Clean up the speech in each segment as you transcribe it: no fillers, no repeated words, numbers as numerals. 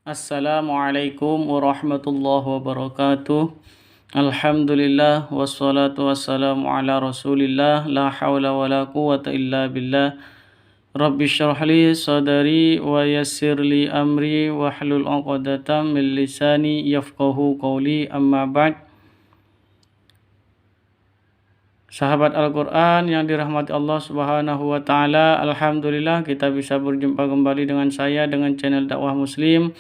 Assalamualaikum warahmatullahi wabarakatuh. Alhamdulillah wassalatu wassalamu ala Rasulillah la haula wala quwata illa billah. Rabbi shrah li sadri wa yassir li amri wahlul 'uqdatam min lisani yafqahu qawli amma ba'd. Sahabat Al-Quran yang dirahmati Allah Subhanahu wa Ta'ala, alhamdulillah kita bisa berjumpa kembali dengan saya dengan channel dakwah Muslim.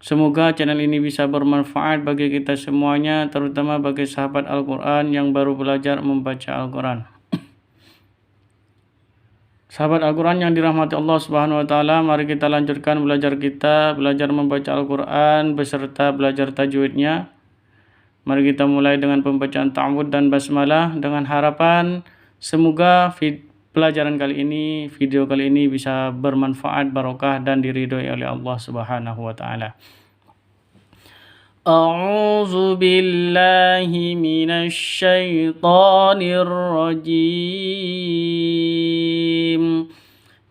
Semoga channel ini bisa bermanfaat bagi kita semuanya, terutama bagi sahabat Al-Quran yang baru belajar membaca Al-Quran. Sahabat Al-Quran yang dirahmati Allah Subhanahu wa Ta'ala, mari kita lanjutkan belajar membaca Al-Quran beserta belajar tajwidnya. Mari kita mulai dengan pembacaan ta'awudz dan basmalah dengan harapan semoga video kali ini bisa bermanfaat, barokah dan diridhoi oleh Allah Subhanahu wa Ta'ala. A'udzu billahi minasy syaithanir rajim.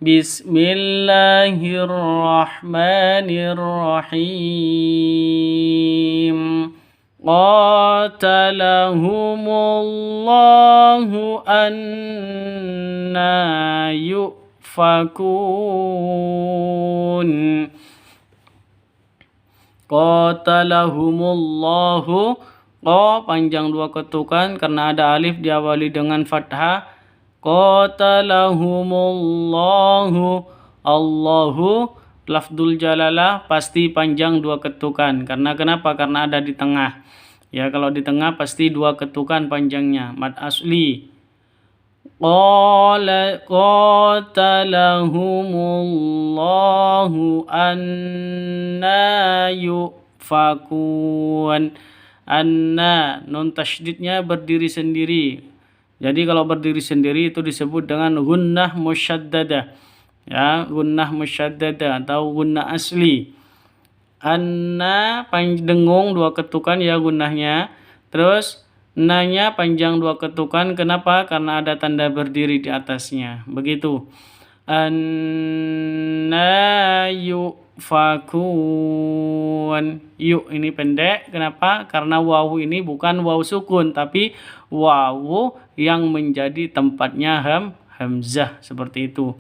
Bismillahirrahmanirrahim. Qatalahumullahu anna yufakun. Qatalahumullahu, panjang dua ketukan karena ada alif diawali dengan fathah. Qatalahumullahu, Allahu lafdzul jalalah pasti panjang dua ketukan. Karena kenapa? Karena ada di tengah. Ya, kalau di tengah pasti dua ketukan panjangnya. Mad asli. Qatalahumullahu anna yufakun. Anna, nun tasydidnya berdiri sendiri. Jadi kalau berdiri sendiri itu disebut dengan gunnah musyaddadah. Ya, gunnah musyaddadah atau gunnah asli. Anna dengung dua ketukan ya gunnahnya. Terus nanya panjang dua ketukan. Kenapa? Karena ada tanda berdiri di atasnya. Begitu. Anna yufakun. Yu ini pendek. Kenapa? Karena wawu ini bukan wawu sukun, tapi wawu yang menjadi tempatnya hamzah seperti itu.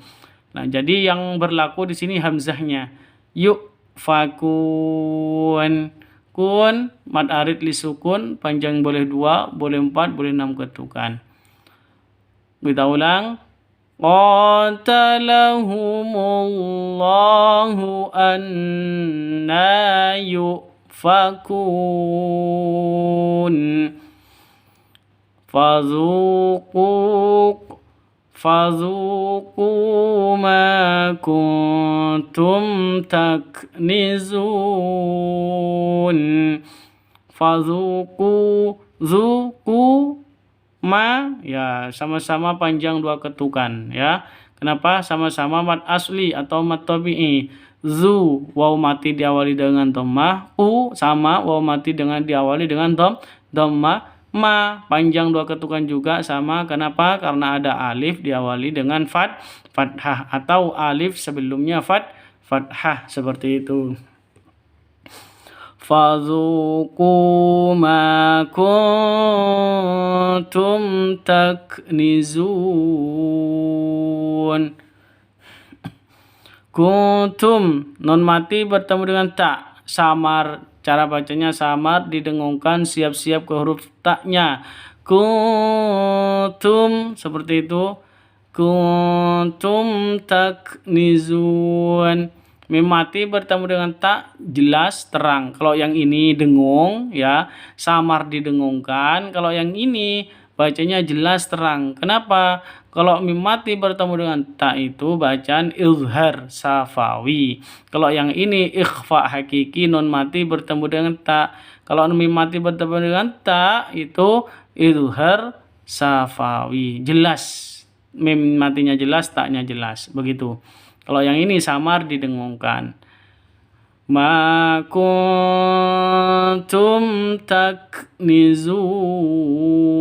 Nah, jadi yang berlaku di sini hamzahnya. Yufakun. Kun mad arid li sukun, panjang boleh 2, boleh 4, boleh 6 ketukan. Kita ulang. Qatalahumullahu anna yufakun. Fazuqu ma kuntum taknizun. Zuku ma, ya sama-sama panjang dua ketukan ya. Kenapa? Sama-sama mad asli atau mad tabi'i. Zu waw mati diawali dengan dhammah, sama waw mati diawali dengan dhammah. Ma panjang dua ketukan juga sama. Kenapa? Karena ada alif diawali dengan fathah atau alif sebelumnya fathah seperti itu. Fazuqu ma kuntum taknizun. Kuntum non mati bertemu dengan ta, samar. Cara bacanya samar, didengungkan, siap-siap ke huruf taknya. Kuntum, seperti itu. Kuntum taknizun. Mim mati bertemu dengan tak, jelas, terang. Kalau yang ini dengung, ya, samar didengungkan. Kalau yang ini bacanya jelas, terang. Kenapa? Kalau mim mati bertemu dengan ta itu bacaan izhar safawi. Kalau yang ini ikhfa hakiki, nun mati bertemu dengan ta. Kalau mim mati bertemu dengan ta itu izhar safawi. Jelas. Mim matinya jelas, taknya jelas. Begitu. Kalau yang ini samar didengungkan. Ma kuntum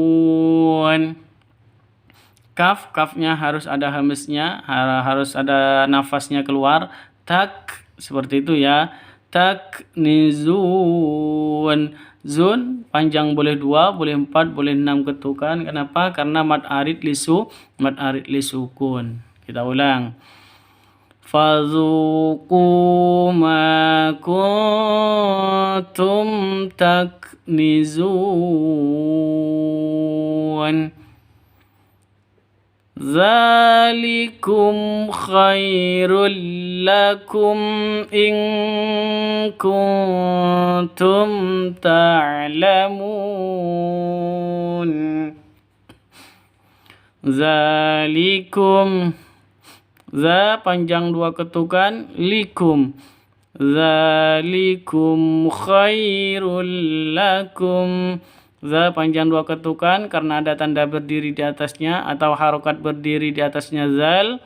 taknizun. Kafnya harus ada hamznya, harus ada nafasnya keluar. Tak, seperti itu ya. taknizun. Zun panjang boleh 2, boleh 4, boleh 6 ketukan. Kenapa? Karena mad arid lisukun. Kita ulang. Fadzuqu ma kuntum taknizun. Zalikum khairul lakum in kuntum ta'lamun. Zalikum, za panjang 2 ketukan, likum. Zalikum khairul lakum. Za panjang 2 ketukan karena ada tanda berdiri di atasnya atau harokat berdiri di atasnya zal.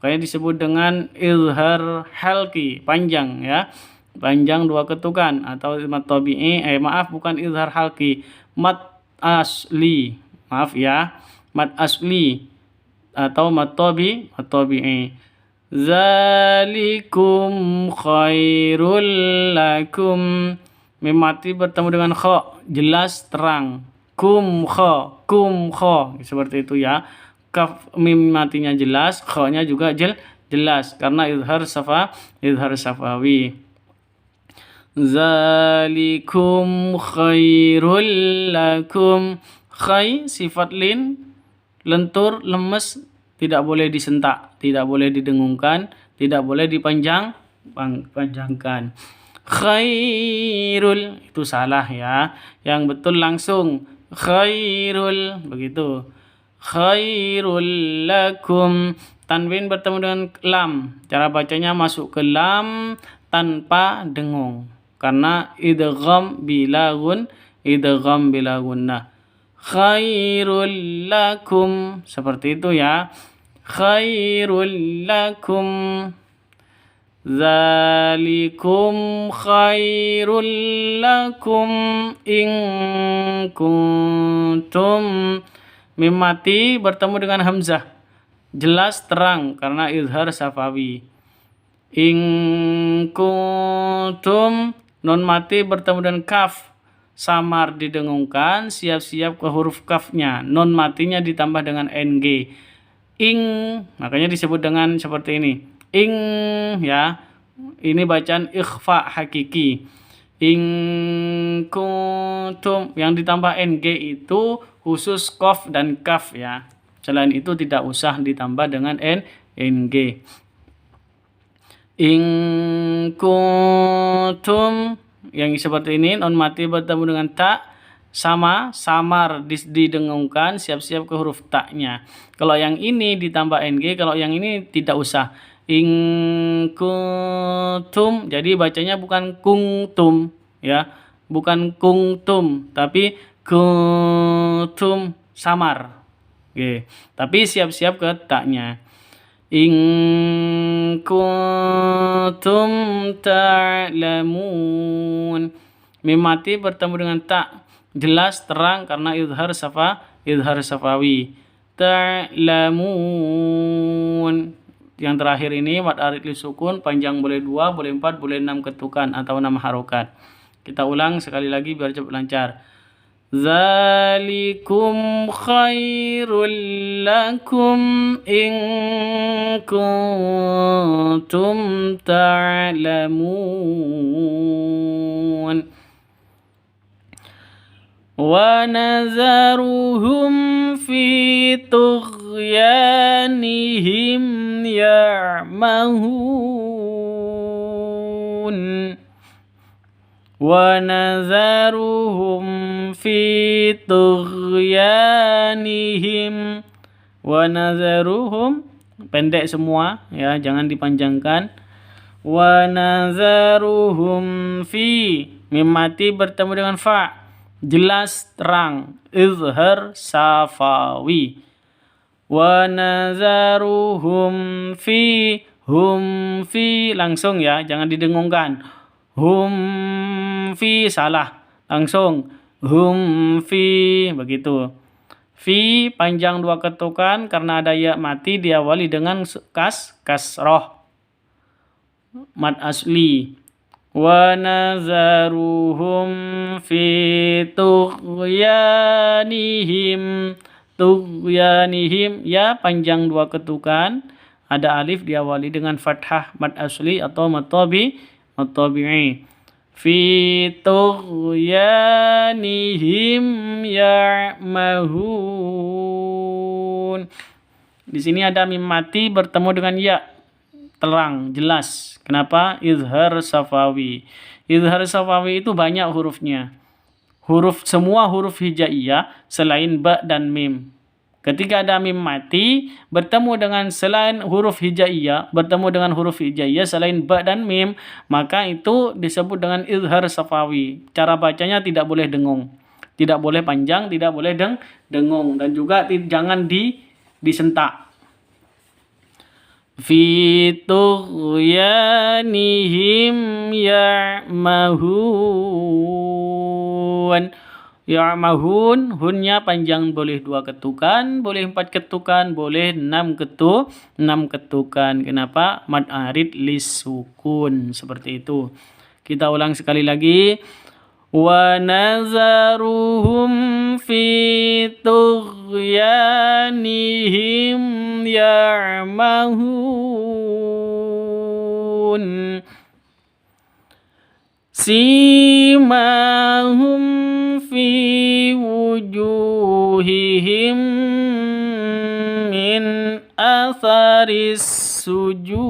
Kayak disebut dengan izhar halqi, panjang ya. Panjang 2 ketukan atau mad tabi'i, bukan izhar halqi, mad asli. Maaf ya. Mad asli atau mad tabi'i. Zalikum khairul lakum. Mim mati bertemu dengan kha, jelas terang. Kum kha, seperti itu ya. Kaf mim matinya jelas, kha-nya juga jelas karena izhar safawi. Zalikum khairul lakum. Khai sifat lentur, lemes, tidak boleh disentak, tidak boleh didengungkan, tidak boleh panjangkan. Khairul itu salah ya. Yang betul langsung khairul, begitu. Khairul lakum. Tanwin bertemu dengan lam. Cara bacanya masuk ke lam tanpa dengung. Karena idgham bila gunnah. Khairul lakum, seperti itu ya. Khairul lakum. Zalikum khairul lakum in kuntum. Mim mati bertemu dengan hamzah, jelas terang karena izhar safawi. In kuntum. Nun mati bertemu dengan kaf, samar didengungkan, siap-siap ke huruf kafnya. Nun matinya ditambah dengan ng. Ing, makanya disebut dengan seperti ini. Ing ya. Ini bacaan ikhfa hakiki. In kuntum, yang ditambah ng itu khusus qaf dan kaf ya. Selain itu tidak usah ditambah dengan ng. In kuntum, yang seperti ini, non mati bertemu dengan ta, samar didengungkan, siap-siap ke huruf taknya. Kalau yang ini ditambah ng, kalau yang ini tidak usah. In kuntum, jadi bacanya bukan kungtum ya, bukan kungtum, tapi kuntum, samar. Oke, tapi siap-siap ke taknya. In kuntum ta'lamun. Mim mati bertemu dengan ta, jelas terang karena izhar safawi. Ta'lamun. Yang terakhir ini mad arid lisukun, panjang boleh 2, boleh 4, boleh 6 ketukan atau 6 harokat. Kita ulang sekali lagi biar cepat lancar. Zalikum khairul lakum in kuntum ta'lamun. Wa nazaruhum fi tughyanihim ya'mahun. Wa nazaruhum fi tughyanihim. Wa nazaruhum pendek semua ya, jangan dipanjangkan. Wa nazaruhum fi, mim mati bertemu dengan fa, jelas terang, izhar safawi. Wa nazaruhum fi, hum fi langsung ya, jangan didengungkan. Hum fi salah, langsung hum fi, begitu. Fi panjang 2 ketukan karena ada ya mati diawali dengan kasroh, mad asli. wa nazaruhum fi tughyanihim ya panjang dua ketukan, ada alif diawali dengan fathah mad asli atau matabi'i. Fi tughyanihim ya'mahun. Di sini ada mim mati bertemu dengan ya, terang, jelas. Kenapa? Izhar safawi. Izhar safawi itu banyak hurufnya. Semua huruf hijaiyah selain ba dan mim. Ketika ada mim mati bertemu dengan selain huruf hijaiyah, bertemu dengan huruf hijaiyah selain ba dan mim, maka itu disebut dengan izhar safawi. Cara bacanya tidak boleh dengung. Tidak boleh panjang, tidak boleh dengung, dan juga jangan disentak. Fi tughyanihim ya'mahun. Ya'mahun, hunnya panjang boleh 2 ketukan, boleh 4 ketukan, boleh 6 ketukan. Kenapa? Mad arid lisukun, seperti itu. Kita ulang sekali lagi. Wa nazaruhum fi tughyanihim ya'mahun. Simahum fi wujuhihim min atharis sujud.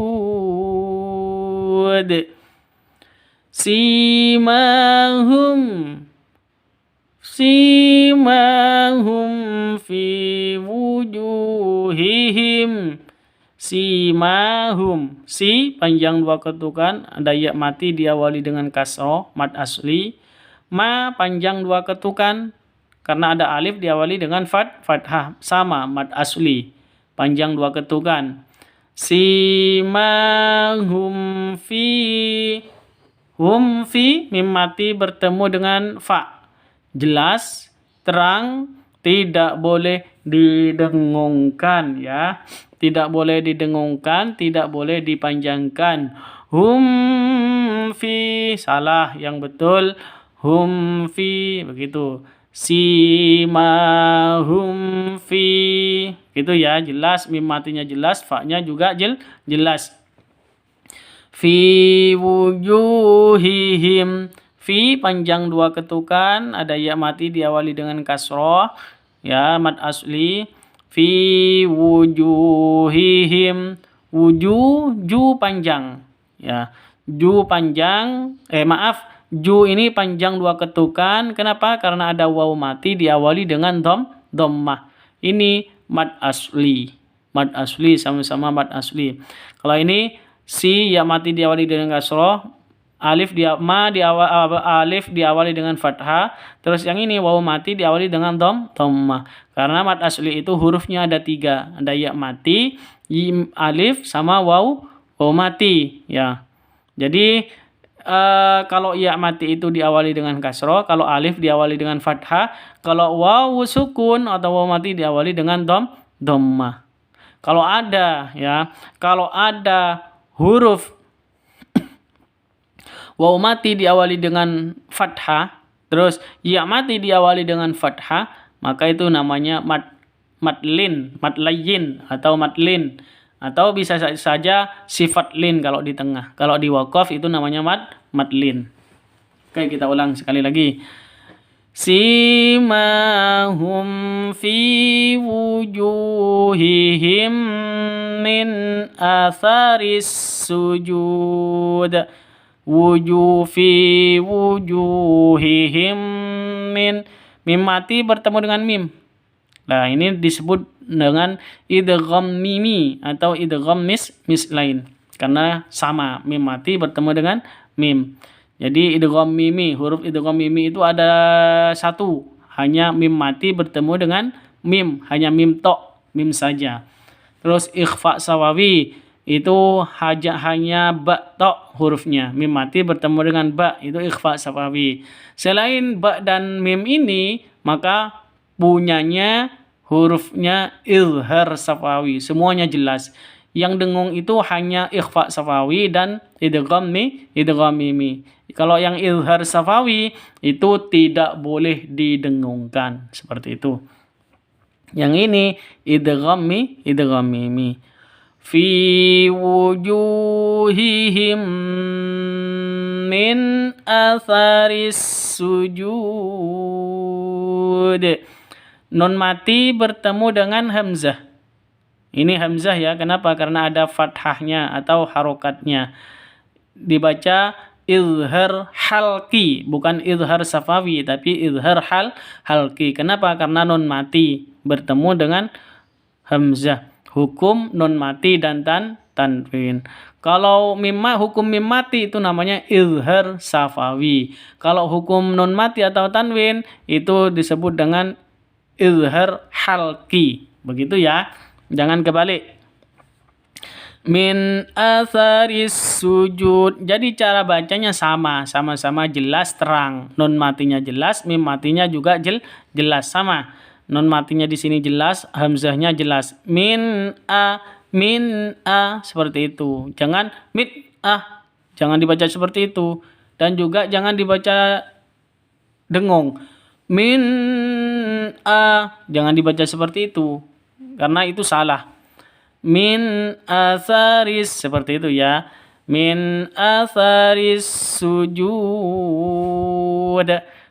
Simahum fi wujuhihim. Simahum, si panjang 2 ketukan, ada ya mati diawali dengan kasroh mad asli. Ma panjang 2 ketukan karena ada alif diawali dengan fathah, sama mad asli, panjang 2 ketukan. Simahum fi, hum fi mim mati bertemu dengan fa, jelas, terang, tidak boleh didengungkan ya. Tidak boleh didengungkan, tidak boleh dipanjangkan. Hum fi, salah, yang betul hum fi, begitu. Simahum fi, gitu ya, jelas, mim matinya jelas, fa-nya juga jelas. Fi wujuhihim, fi panjang 2 ketukan, ada ya mati diawali dengan kasroh ya, mad asli. Fi wujuhihim, ju panjang ya, ju panjang, ju ini panjang 2 ketukan. Kenapa? Karena ada waw mati diawali dengan dhammah. Ini mad asli, sama-sama mad asli. Kalau ini si ya mati diawali dengan kasroh, alif diawali dengan fathah, terus yang ini waw mati diawali dengan dhammah. Karena mad asli itu hurufnya ada 3, ada ya mati, alif, sama waw mati ya. Jadi kalau ya mati itu diawali dengan kasroh, kalau alif diawali dengan fathah, kalau waw sukun atau waw mati diawali dengan dhammah. Kalau ada huruf waw mati diawali dengan fathah, terus ya mati diawali dengan fathah, maka itu namanya madlin atau madlin, atau bisa saja sifat lin kalau di tengah. Kalau di waqaf itu namanya madlin. Oke, kita ulang sekali lagi. Simahum fi wujuhihim min atharis sujud. Fi wujuhihim min, mim mati bertemu dengan mim. Nah, ini disebut dengan idgham mimi atau idgham mislain, karena sama, mim mati bertemu dengan mim. Jadi idgham mimi, huruf idgham mimi itu ada 1, hanya mim mati bertemu dengan mim, hanya mim mim saja. Terus ikhfa sawawi itu hanya ba hurufnya, mim mati bertemu dengan ba, itu ikhfa sawawi. Selain ba dan mim ini, maka punyanya hurufnya izhar safawi, semuanya jelas. Yang dengung itu hanya ikhfa safawi dan idgham mimi. Kalau yang izhar safawi itu tidak boleh didengungkan, seperti itu. Yang ini idgham mimi. Fi wujuhihim min atharis sujud. Nun mati bertemu dengan hamzah. Ini hamzah ya, kenapa? Karena ada fathahnya atau harokatnya. Dibaca izhar halqi, bukan izhar safawi, tapi izhar halqi. Kenapa? Karena nun mati bertemu dengan hamzah. Hukum nun mati dan tanwin. Kalau hukum mim mati itu namanya izhar safawi. Kalau hukum nun mati atau tanwin itu disebut dengan izhar halqi. Begitu ya. Jangan kebalik. Min atharis sujud. Jadi cara bacanya sama-sama jelas terang. Nun matinya jelas, mim matinya juga jelas sama. Nun matinya di sini jelas, hamzahnya jelas. Min a seperti itu. Jangan jangan dibaca seperti itu. Dan juga jangan dibaca dengung. Min a jangan dibaca seperti itu. Karena itu salah. Min atharis seperti itu ya. Min atharis sujud.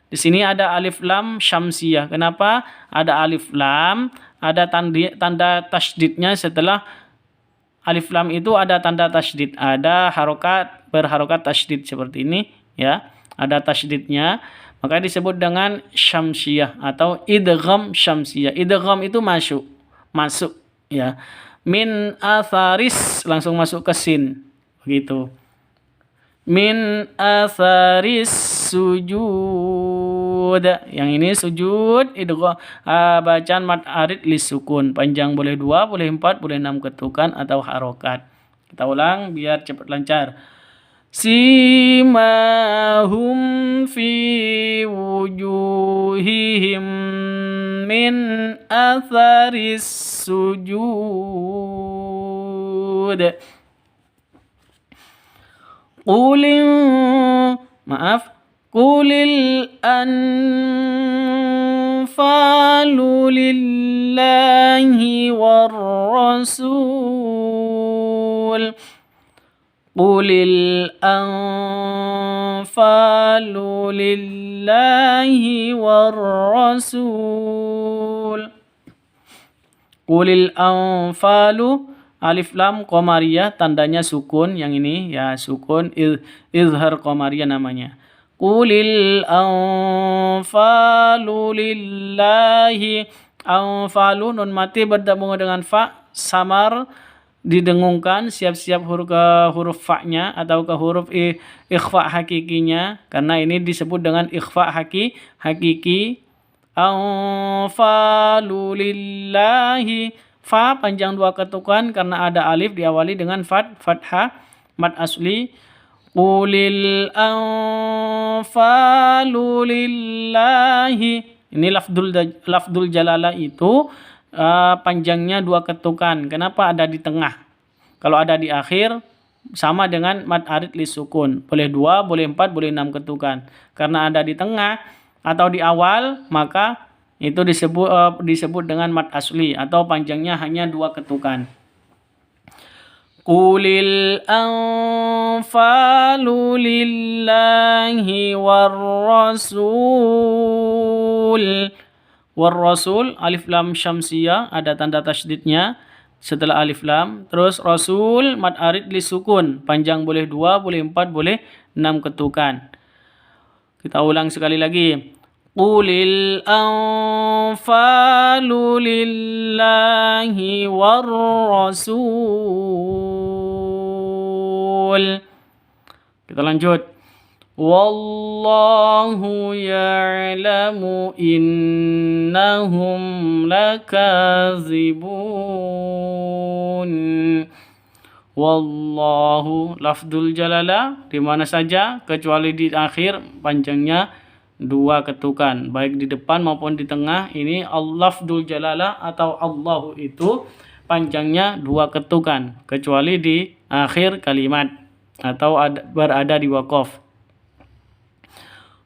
Di sini ada alif lam syamsiyah. Kenapa? Ada alif lam, ada tanda tasydidnya setelah alif lam itu ada tanda tasydid, ada berharokat tasydid seperti ini ya. Ada tasydidnya, maka disebut dengan syamsiyah atau idgham syamsiyah. Idgham itu masuk ya. Min atharis langsung masuk ke sin. Begitu. Min atharis sujud. Yang ini sujud bacaan mad arid lisukun. Panjang boleh 2, boleh 4, boleh 6 ketukan atau harokat. Kita ulang biar cepat lancar. Simahum fi wujuhihim min atharis sujud. Qulil anfalu lillahi war rasul. Qulil anfalu lillahi war rasul. Qulil anfalu alif lam qamariyah tandanya sukun, yang ini ya sukun izhar qamariyah namanya. Qulil anfalu lillahi. Anfalu nun mati bertemu dengan fa samar didengungkan, siap-siap huruf fa-nya atau ke huruf ikhfa hakikinya, karena ini disebut dengan ikhfa hakiki. Anfalu lillahi. Fa panjang 2 ketukan karena ada alif diawali dengan fathah mad asli. Qulil anfalu lillahi. Ini lafdul jalalah itu panjangnya 2 ketukan. Kenapa ada di tengah? Kalau ada di akhir sama dengan mad arid lisukun. Boleh 2, boleh 4, boleh 6 ketukan. Karena ada di tengah atau di awal, maka itu disebut dengan mad asli atau panjangnya hanya 2 ketukan. Qulil anfalu lillahi war rasul. War rasul alif lam syamsiyah ada tanda tasydidnya setelah alif lam. Terus rasul mad arid lisukun, panjang boleh 2, boleh 4, boleh 6 ketukan. Kita ulang sekali lagi. Qulil anfalu lillahi war rasul. Kita lanjut. Wallahu ya'lamu innahum lakazibun. Wallahu lafdul jalalah di mana saja kecuali di akhir panjangnya 2 ketukan, baik di depan maupun di tengah. Ini lafdul jalalah atau Allahu itu panjangnya 2 ketukan kecuali di akhir kalimat atau berada di waqaf.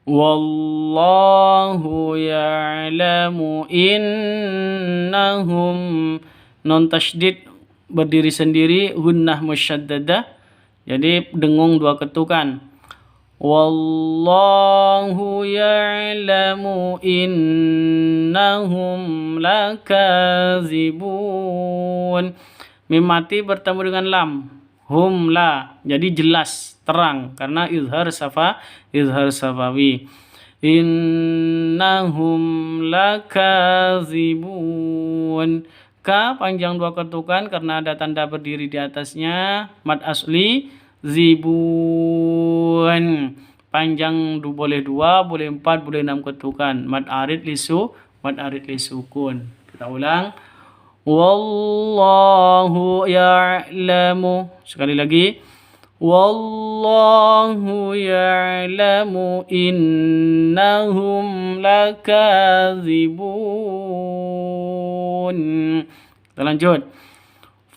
Wallahu ya'lamu innahum, non tasydid berdiri sendiri, gunnah musyaddadah, jadi dengung 2 ketukan. Wallahu ya'lamu innahum lakazibun. Mim mati bertemu dengan lam. Hum la, jadi jelas, terang karena izhar safawi. Innahum lakazibun. Ka panjang 2 ketukan karena ada tanda berdiri di atasnya, mad asli. Zibun panjang boleh 2, boleh 4, boleh 6 ketukan, mad arid lisukun. Kita ulang. Wallahu ya'lamu, sekali lagi. Wallahu ya'lamu innahum lakazibun. Kita lanjut.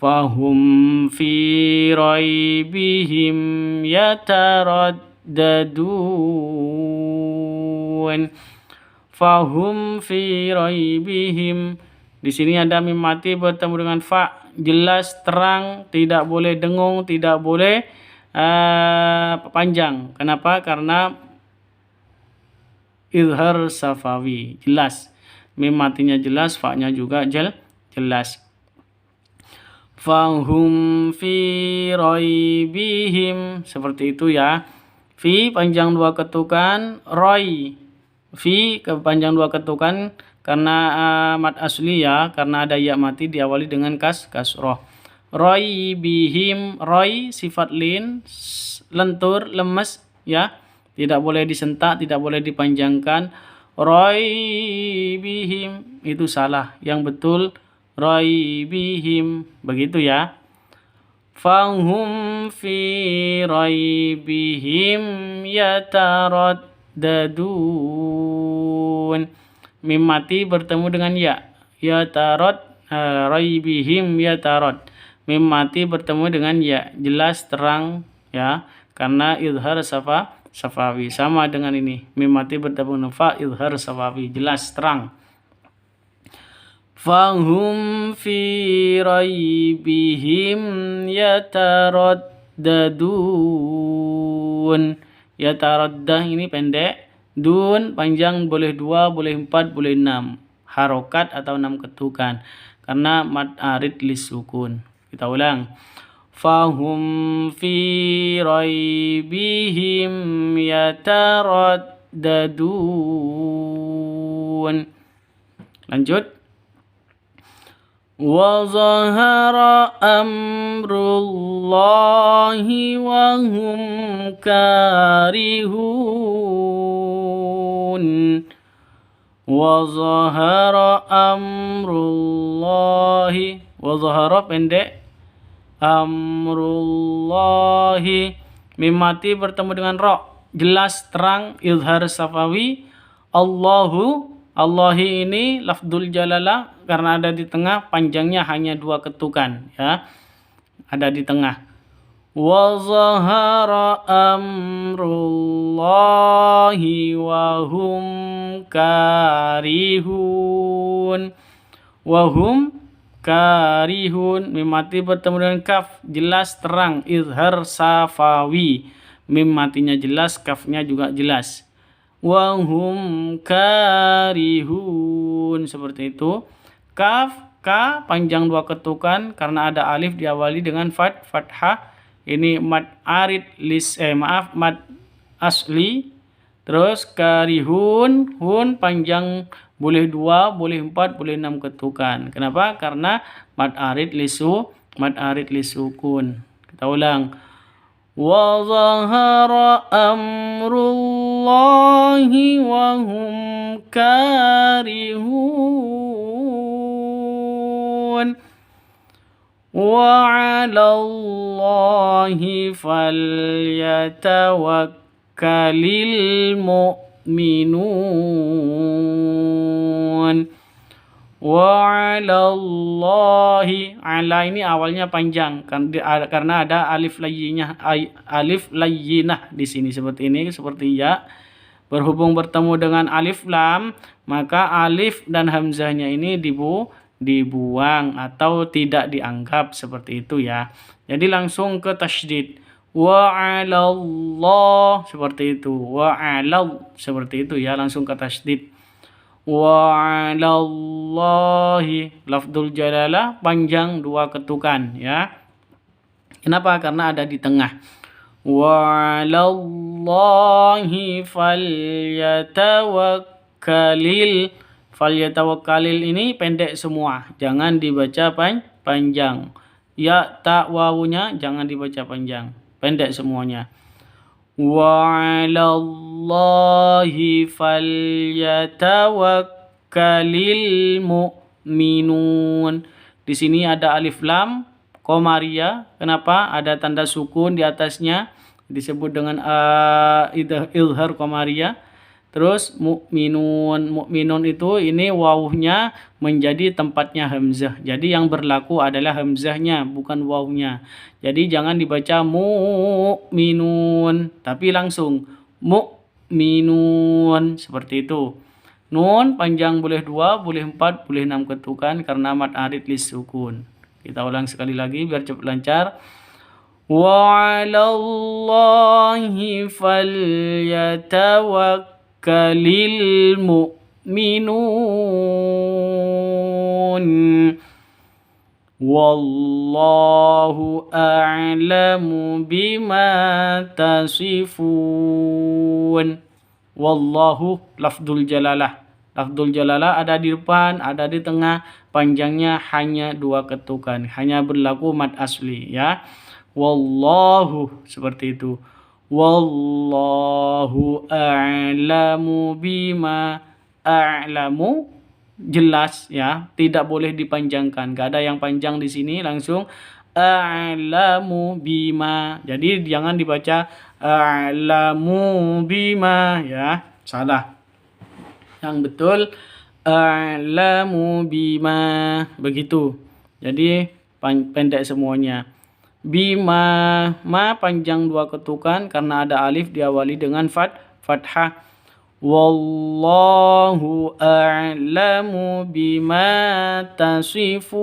Fahum fi raibihim yataraddadun. Fahum fi raibihim. Di sini ada mim mati bertemu dengan fa, jelas, terang, tidak boleh dengung, tidak boleh panjang. Kenapa? Karena izhar safawi, jelas. Mim matinya jelas, fa-nya juga jelas. Fahum fi raibihim, seperti itu ya. Fi panjang 2 ketukan, roi. Fi panjang 2 ketukan karena mad asli ya, karena ada ya mati diawali dengan kasroh. Roi bihim, roi sifat lin, lentur, lemes ya, tidak boleh disentak, tidak boleh dipanjangkan. Roi bihim itu salah, yang betul roi bihim, begitu ya. Fahum fi raibihim yataraddadun. Mim mati bertemu dengan ya, raibihim yatarad. Mim mati bertemu dengan ya, jelas, terang ya, karena izhar safawi. Sama dengan ini, mim mati bertemu dengan fa, izhar safawi, jelas, terang. Fahum fi raibihim yataraddadun. Yataraddah ini pendek, dun panjang boleh 2, boleh 4, boleh 6. Harokat atau 6 ketukan karena mad arid lisukun. Kita ulang. Fahum fi raibihim yataraddadun. Lanjut. Wa zahara amrullahi wa hum karihun. Wa zahara amrullahi, wa zahara pendek, amrullahi mim mati bertemu dengan ro, jelas, terang, izhar safawi. Allahu, Allahi ini lafdul jalalah karena ada di tengah, panjangnya hanya 2 ketukan ya, ada di tengah. Wa zahara amrullahi wa hum karihun. Wa hum karihun, mim mati bertemu dengan kaf, jelas, terang, izhar safawi. Mim matinya jelas, kafnya juga jelas. Wa hum karihun, seperti itu. Kaf, ka panjang 2 ketukan karena ada alif diawali dengan fathah. Ini mad arid mad asli. Terus karihun, hun panjang boleh 2, boleh 4, boleh 6 ketukan. Kenapa? Karena mad arid lisukun. Kita ulang. Wa zahara amrullahi wa hum karihun. Wa 'alallahi falyatawakkalil mu'minun. Wa 'alallahi. Ala ini awalnya panjang karena ada alif layyinah di sini seperti ini, seperti ya. Berhubung bertemu dengan alif lam, maka alif dan hamzahnya ini dibuang atau tidak dianggap seperti itu ya. Jadi langsung ke tasydid. Wa 'alallah seperti itu. Wa 'alal seperti itu ya, langsung ke tasydid. Wa 'alallahi. Lafdzul jalalah panjang 2 ketukan ya. Kenapa? Karena ada di tengah. Wa 'alallahi falyatawakkalil ini pendek semua. Jangan dibaca panjang. Ya, ta, wawunya jangan dibaca panjang. Pendek semuanya. Wa 'alallahi falyatawakkalil mu'minun. Di sini ada alif lam Komariah. Kenapa? Ada tanda sukun di atasnya. Disebut dengan izhar Komariah. Terus mukminun. Mukminun itu ini wawunya menjadi tempatnya hamzah. Jadi yang berlaku adalah hamzahnya, bukan wawunya. Jadi jangan dibaca mu'minun, tapi langsung mu'minun seperti itu. Nun panjang boleh 2, boleh 4, boleh 6 ketukan karena mad arid lis sukun. Kita ulang sekali lagi biar cepat lancar. Wa 'alallahi falyatawakkalil mu'minun. Wallahu a'lamu bima tasifun. Wallahu lafdzul jalalah. Lafdzul jalalah ada di depan, ada di tengah, panjangnya hanya 2 ketukan, hanya berlaku mad asli ya. Wallahu seperti itu. Wallahu a'lamu bima a'lamu jelas ya, tidak boleh dipanjangkan. Gak ada yang panjang di sini, langsung a'lamu bima. Jadi jangan dibaca a'lamu bima ya, salah. Yang betul a'lamu bima, begitu. Jadi pendek semuanya. Bima, ma panjang 2 ketukan karena ada alif diawali dengan fathah. Wallahu a'lamu bima tasifun.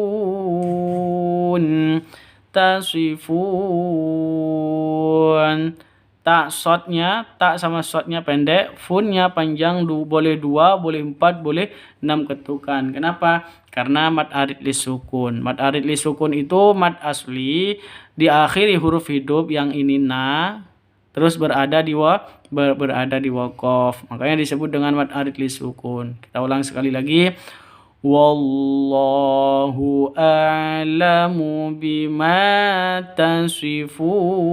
Tak shotnya, tak sama shotnya pendek, funnya panjang, boleh 2, boleh 4, boleh 6 ketukan. Kenapa? Karena mad arid lis sukun. Mad arid lis sukun itu mad asli diakhiri huruf hidup yang ini na, terus berada di waqaf. Makanya disebut dengan mad arid lis sukun. Kita ulang sekali lagi. Wallahu a'lamu bima tasifun.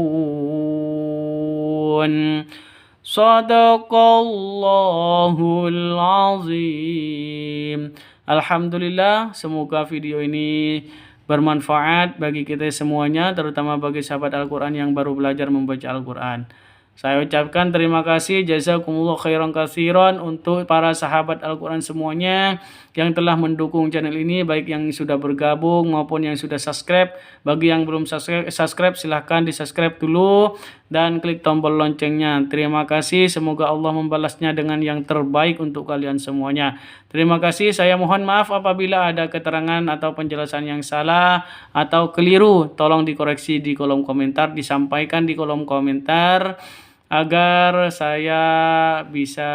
Shadaqallahul azim. Alhamdulillah, semoga video ini bermanfaat bagi kita semuanya, terutama bagi sahabat Al-Quran yang baru belajar membaca Al-Quran. Saya ucapkan terima kasih, jazakumullah khairan katsiran untuk para sahabat Al-Quran semuanya yang telah mendukung channel ini, baik yang sudah bergabung maupun yang sudah subscribe. Bagi yang belum subscribe silahkan di subscribe dulu dan klik tombol loncengnya. Terima kasih, semoga Allah membalasnya dengan yang terbaik untuk kalian semuanya. Terima kasih, saya mohon maaf apabila ada keterangan atau penjelasan yang salah atau keliru. Tolong dikoreksi di kolom komentar, disampaikan di kolom komentar agar saya bisa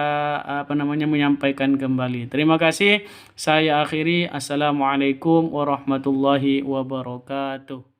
menyampaikan kembali. Terima kasih. Saya akhiri. Assalamualaikum warahmatullahi wabarakatuh.